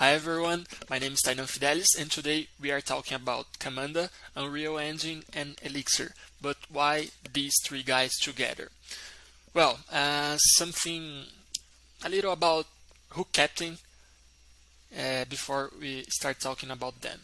Hi everyone, my name is Tainan and today we are talking about Camunda, Unreal Engine and Elixir. But why these three guys together? Well, something a little about who Captain before we start talking about them.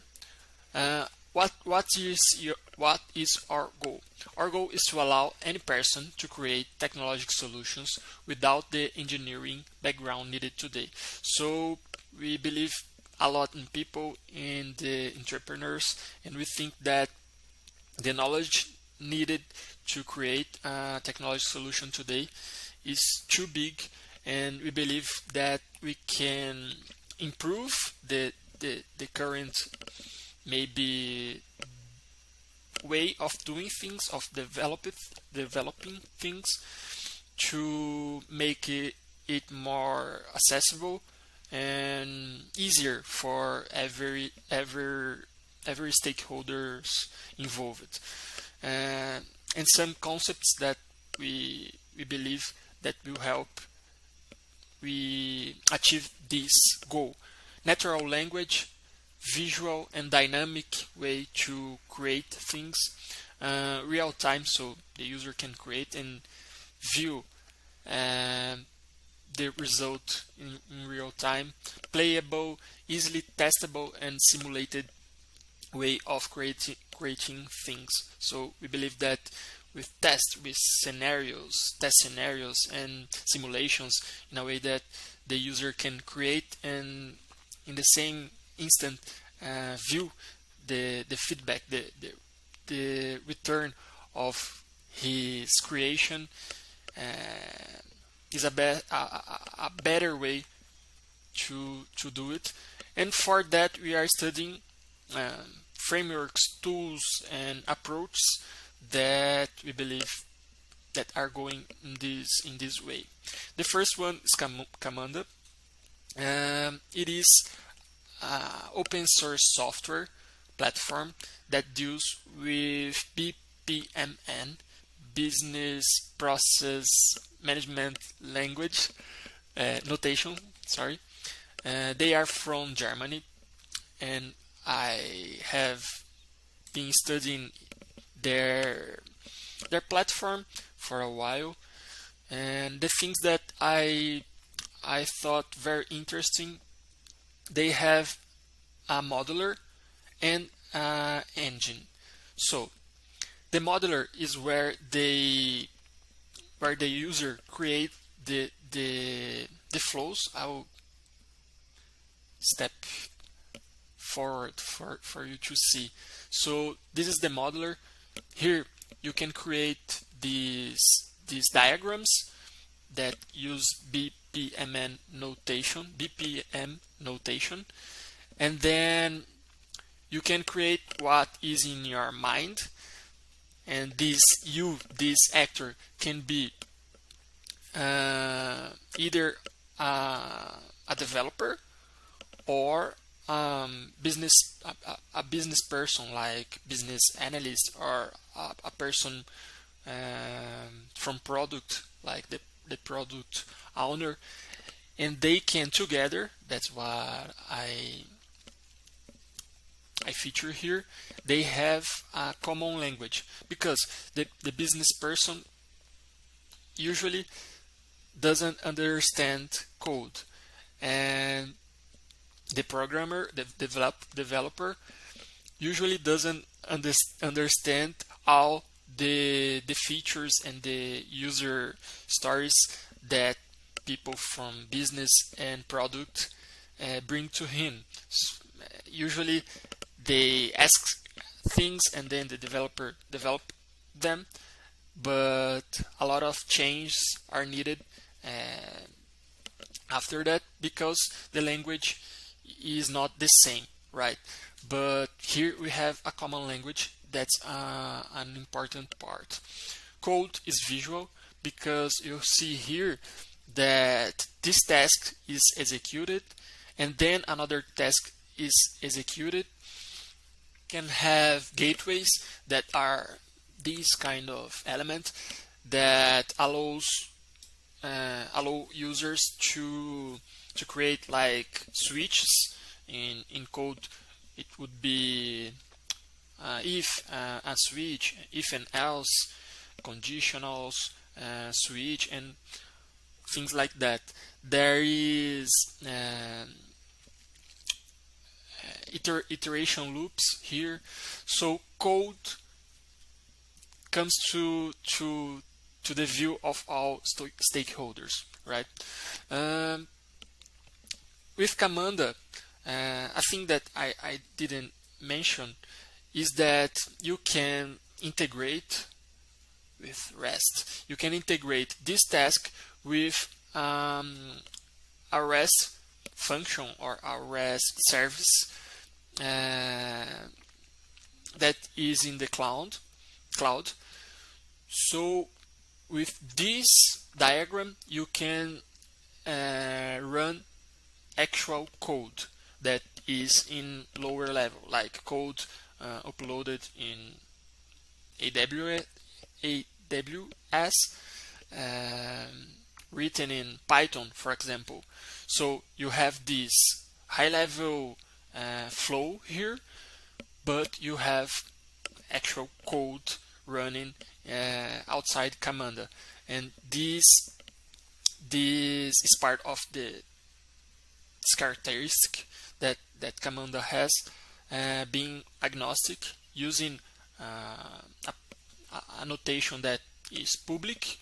What is our goal? Our goal is to allow any person to create technological solutions without the engineering background needed today. So we believe a lot in people, in the entrepreneurs, and we think that the knowledge needed to create a technology solution today is too big, and we believe that we can improve the current maybe way of doing things, of developing things, to make it more accessible and easier for every stakeholders involved, and some concepts that we believe that will help we achieve this goal: natural language, visual and dynamic way to create things, real time, so the user can create and view the result in real time, playable, easily testable and simulated way of creating things. So we believe that with test scenarios and simulations, in a way that the user can create and in the same instant view the feedback, the return of his creation, is a better way to do it. And for that we are studying frameworks, tools and approaches that we believe that are going in this way. The first one is Camunda. It is open source software platform that deals with BPMN, business process management language notation. Sorry, they are from Germany, and I have been studying their platform for a while, and the things that I thought very interesting, they have a modeler and an engine. So the modeler is where the user create the flows. I will step forward for you to see. So this is the modeler. Here you can create these diagrams that use BPM notation, and then you can create what is in your mind, and this actor can be either a developer or a business person, like business analyst, or a person from product, like the product owner, and they can together, that's what I feature here, they have a common language, because the business person usually doesn't understand code, and the programmer, the developer, usually doesn't understand all the features and the user stories that people from business and product bring to him. Usually they ask things and then the developer develop them, but a lot of changes are needed after that, because the language is not the same, right? But here we have a common language. That's an important part. Code is visual, because you see here that this task is executed and then another task is executed. Can have gateways that are these kind of element that allow users to create like switches In code, it would be if, a switch, if and else, conditionals, switch, and things like that. There is iteration loops here. So code comes to the view of all stakeholders, right? With Camunda, a thing that I didn't mention is that you can integrate with REST. You can integrate this task with a REST function or a REST service that is in the cloud. So with this diagram, you can run actual code that is in lower level, like code uploaded in AWS, written in Python, for example. So you have this high level flow here, but you have actual code running outside Camunda, and this is part of the characteristic that Camunda has, being agnostic, using a notation that is public,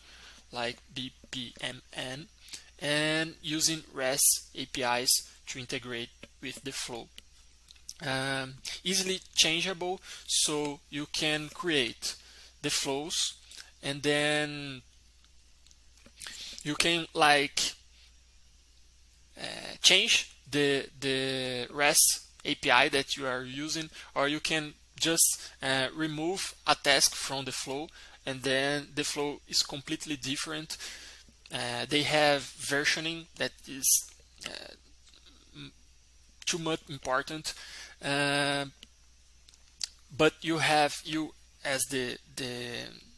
like BPMN, and using REST APIs to integrate with the flow. Easily changeable, so you can create the flows, and then you can change the REST API that you are using, or you can just remove a task from the flow, and then the flow is completely different. They have versioning that is too much important, but you as the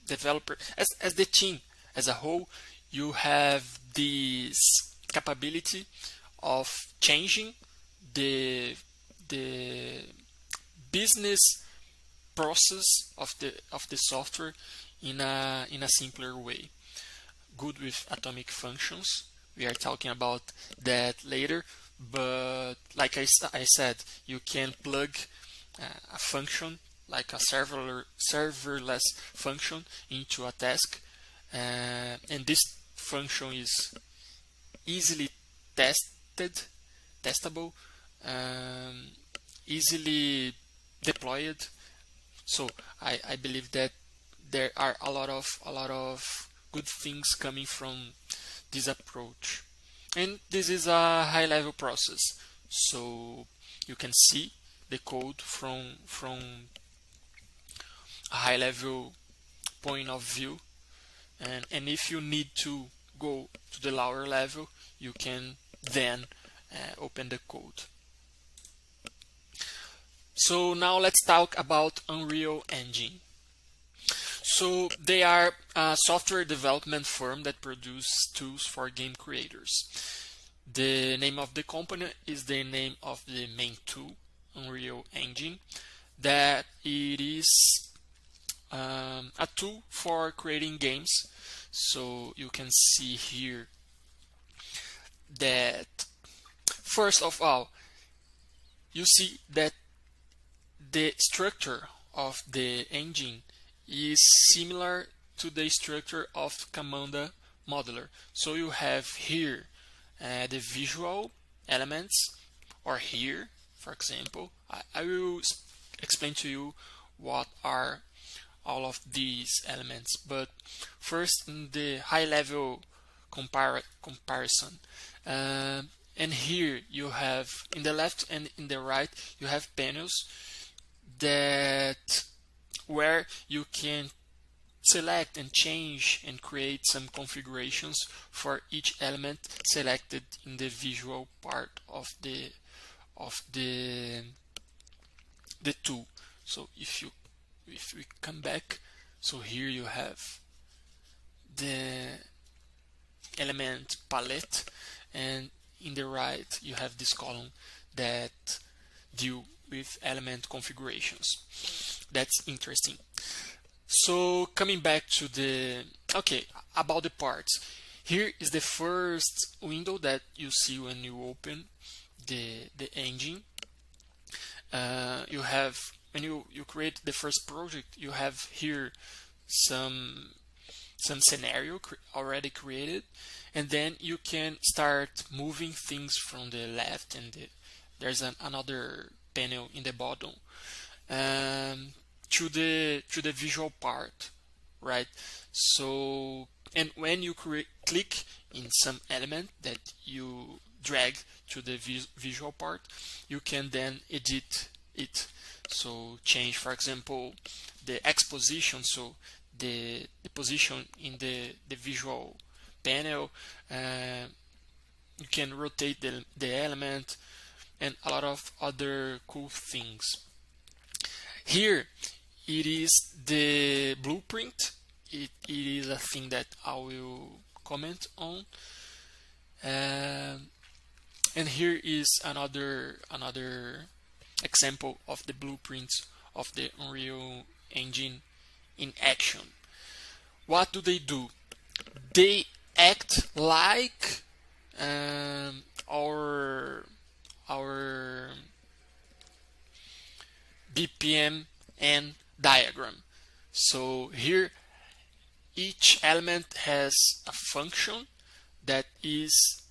developer, as the team as a whole, you have this capability of changing the business process of the software in a simpler way. Good with atomic functions. We are talking about that later, but like I said, you can plug a function like a serverless function into a task, and this function is easily testable, easily deployed. So I believe that there are a lot of good things coming from this approach, and this is a high level process, so you can see the code from a high level point of view, and if you need to go to the lower level, you can then open the code. So now let's talk about Unreal Engine. So they are a software development firm that produces tools for game creators. The name of the company is the name of the main tool, Unreal Engine, that it is a tool for creating games. So you can see here that first of all, you see that the structure of the engine is similar to the structure of Camunda modeler. So you have here the visual elements, or here, for example, I will explain to you what are all of these elements, but first in the high level comparison, and here you have in the left and in the right you have panels that where you can select and change and create some configurations for each element selected in the visual part of the tool. So if we come back, so here you have the element palette, and in the right you have this column that deal with element configurations. That's interesting. So coming back to about the parts. Here is the first window that you see when you open the engine. You have, when you create the first project, you have here some scenario already created, and then you can start moving things from the left, and there's another panel in the bottom to the visual part, right? So, and when you click in some element that you drag to the visual part, you can then edit it. So change, for example, the X position, so the position in the visual panel. You can rotate the element and a lot of other cool things. Here it is the blueprint. It is a thing that I will comment on. And here is another example of the blueprints of the Unreal Engine in action. What do? They act like our BPM and diagram. So here each element has a function that is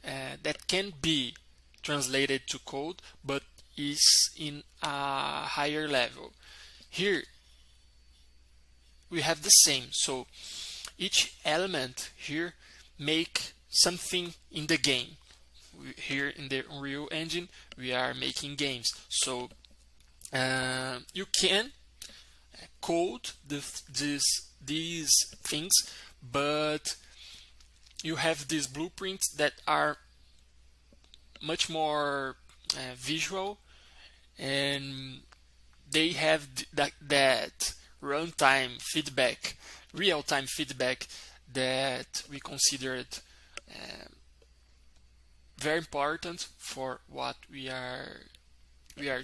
that can be translated to code, but is in a higher level. Here we have the same. So each element here make something in the game. Here in the Unreal Engine we are making games. So you can code these things, but you have these blueprints that are much more visual, and they have that runtime feedback, real-time feedback that we considered very important for what we are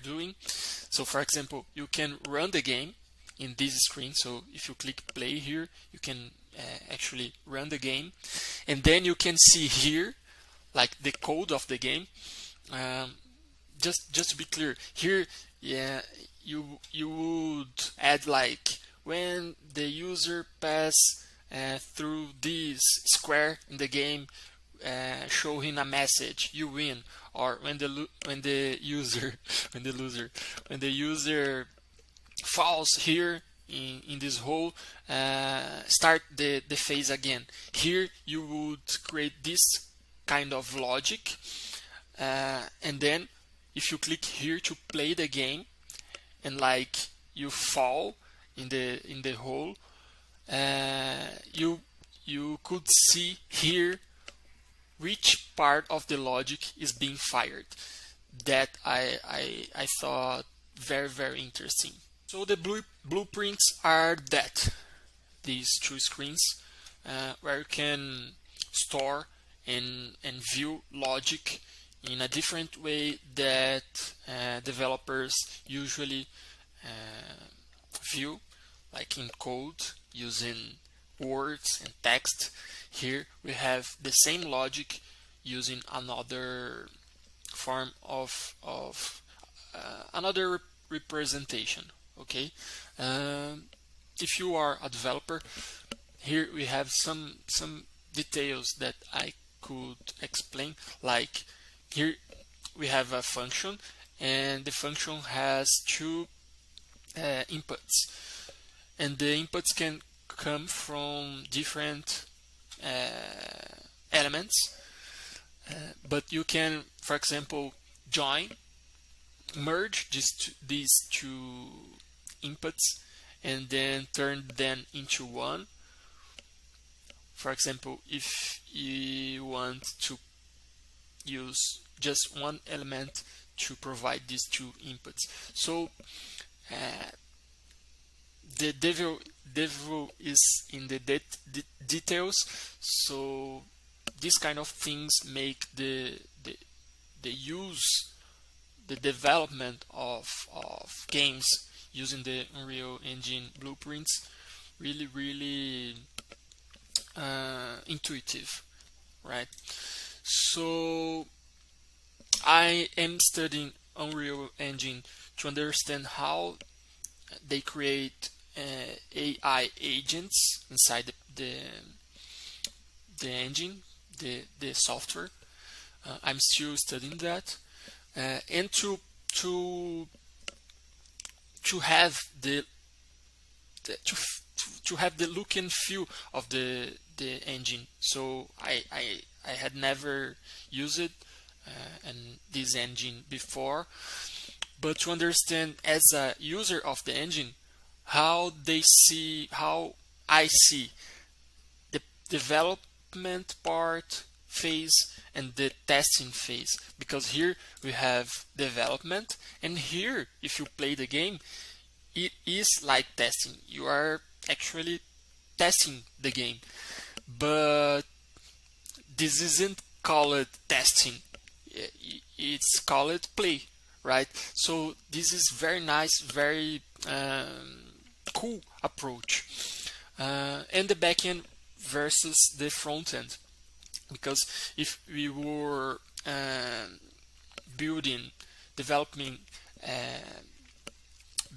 doing. So for example, you can run the game in this screen. So if you click play here, you can actually run the game, and then you can see here like the code of the game. Just to be clear, here you would add like, when the user pass through this square in the game, show him a message, you win. Or when the user falls here in this hole, start the phase again. Here you would create this kind of logic, and then if you click here to play the game, and like you fall in the hole, you could see here which part of the logic is being fired. That I thought very, very interesting. So the blueprints are these two screens where you can store and view logic in a different way that developers usually view, like in code using words and text. Here we have the same logic using another form of another representation. Okay, if you are a developer, here we have some details that I could explain. Like here we have a function, and the function has two inputs, and the inputs can come from different elements, but you can, for example, merge these two inputs and then turn them into one. For example, if you want to use just one element to provide these two inputs. So the devil is in the details. So these kind of things make the use the development of games using the Unreal Engine blueprints really intuitive, right? So I am studying Unreal Engine to understand how they create AI agents inside the engine, the software. I'm still studying that, and to to have to have the look and feel of the engine. So I had never used it and this engine before, but to understand as a user of the engine how I see the development part phase and the testing phase, because here we have development, and here if you play the game it is like testing. You are actually testing the game, but this isn't called testing, it's called play, right? So this is very nice, very cool approach. And the backend versus the front end, because if we were building, developing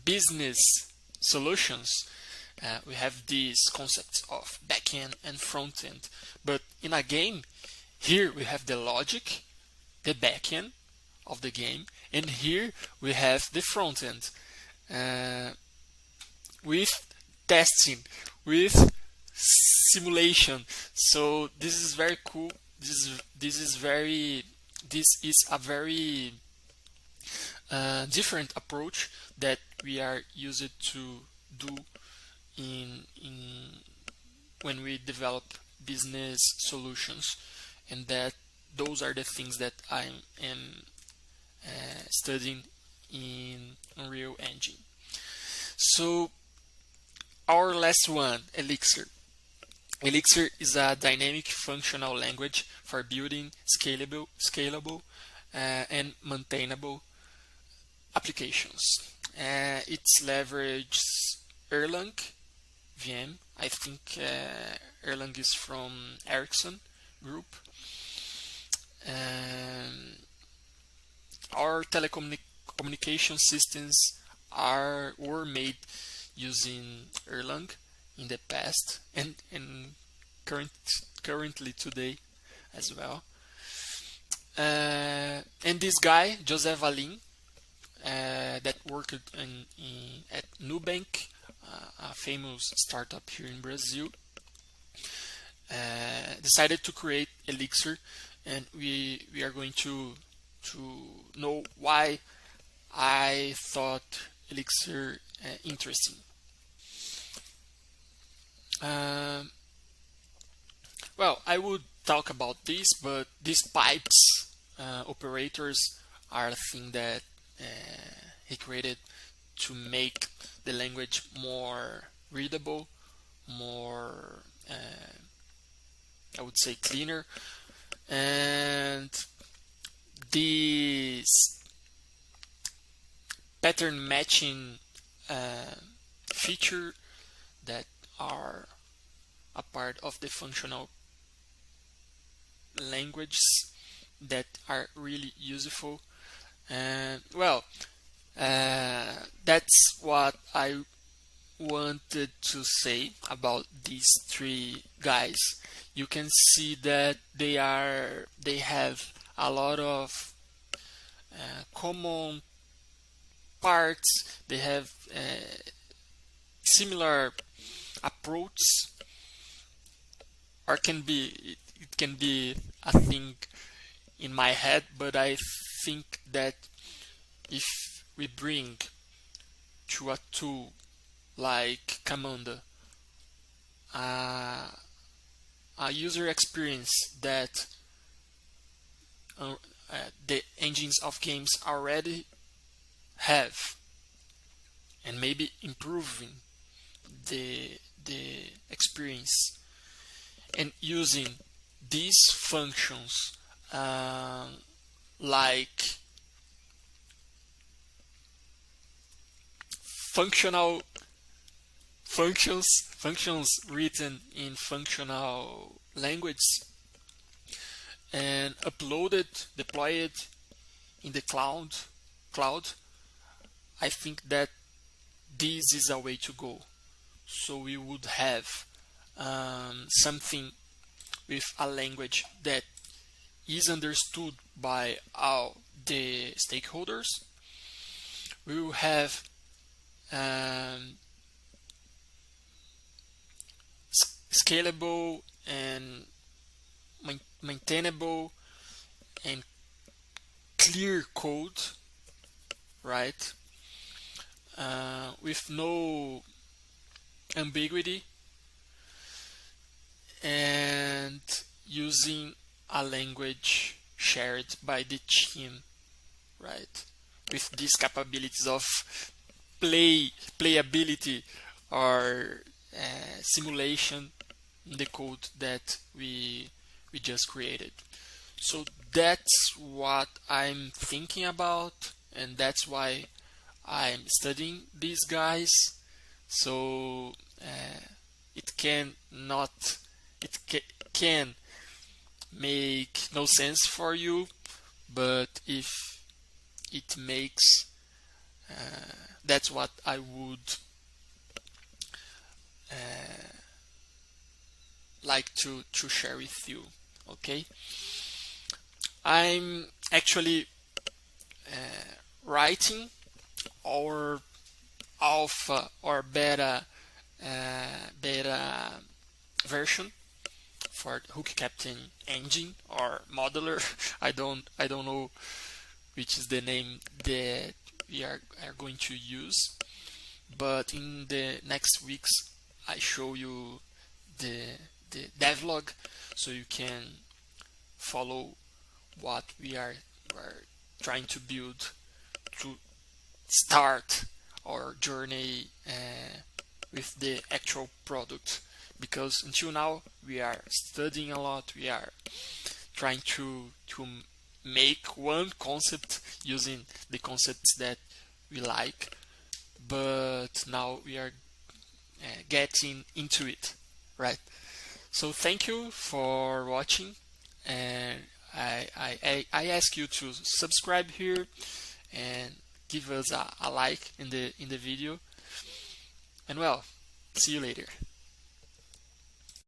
business solutions, we have these concepts of backend and front end. But in a game, here we have the logic, the backend of the game, and here we have the front end with testing, with simulation. So this is very cool. This is a very different approach that we are used to do in when we develop business solutions, and that those are the things that I am studying in Unreal Engine. So our last one, Elixir. Elixir is a dynamic functional language for building scalable and maintainable applications. It leverages Erlang VM. I think Erlang is from Ericsson Group. Our telecommunication systems were made using Erlang in the past and currently today as well. And this guy, Joseph Valim, that worked at Nubank, a famous startup here in Brazil, decided to create Elixir, and we are going to know why I thought Elixir interesting. Well, I would talk about this, but these pipes operators are a thing that he created to make the language more readable, more I would say cleaner, and this pattern matching feature that are a part of the functional languages that are really useful. And well, that's what I wanted to say about these three guys. You can see that they have a lot of common parts. They have similar approach, or it can be a thing in my head, but I think that if we bring to a tool like Camunda a user experience that the engines of games already have, and maybe improving the experience, and using these functions like functional functions written in functional language and upload it, deploy it in the cloud, I think that this is a way to go. So we would have something with a language that is understood by all the stakeholders. We will have scalable and maintainable and clear code, right? With no ambiguity, and using a language shared by the team, right? With these capabilities of playability or simulation in the code that we just created. So that's what I'm thinking about, and that's why I'm studying these guys. So it can make no sense for you, but if it makes, that's what I would like to share with you. Okay, I'm actually writing our alpha or beta version for Hook Captain engine or modeler. I don't know which is the name that we are going to use, but in the next weeks I show you the devlog, so you can follow what we are trying to build to start our journey with the actual product. Because until now we are studying a lot, we are trying to make one concept using the concepts that we like, but now we are getting into it, right? So thank you for watching, and I ask you to subscribe here and give us a like in the video, and well, see you later.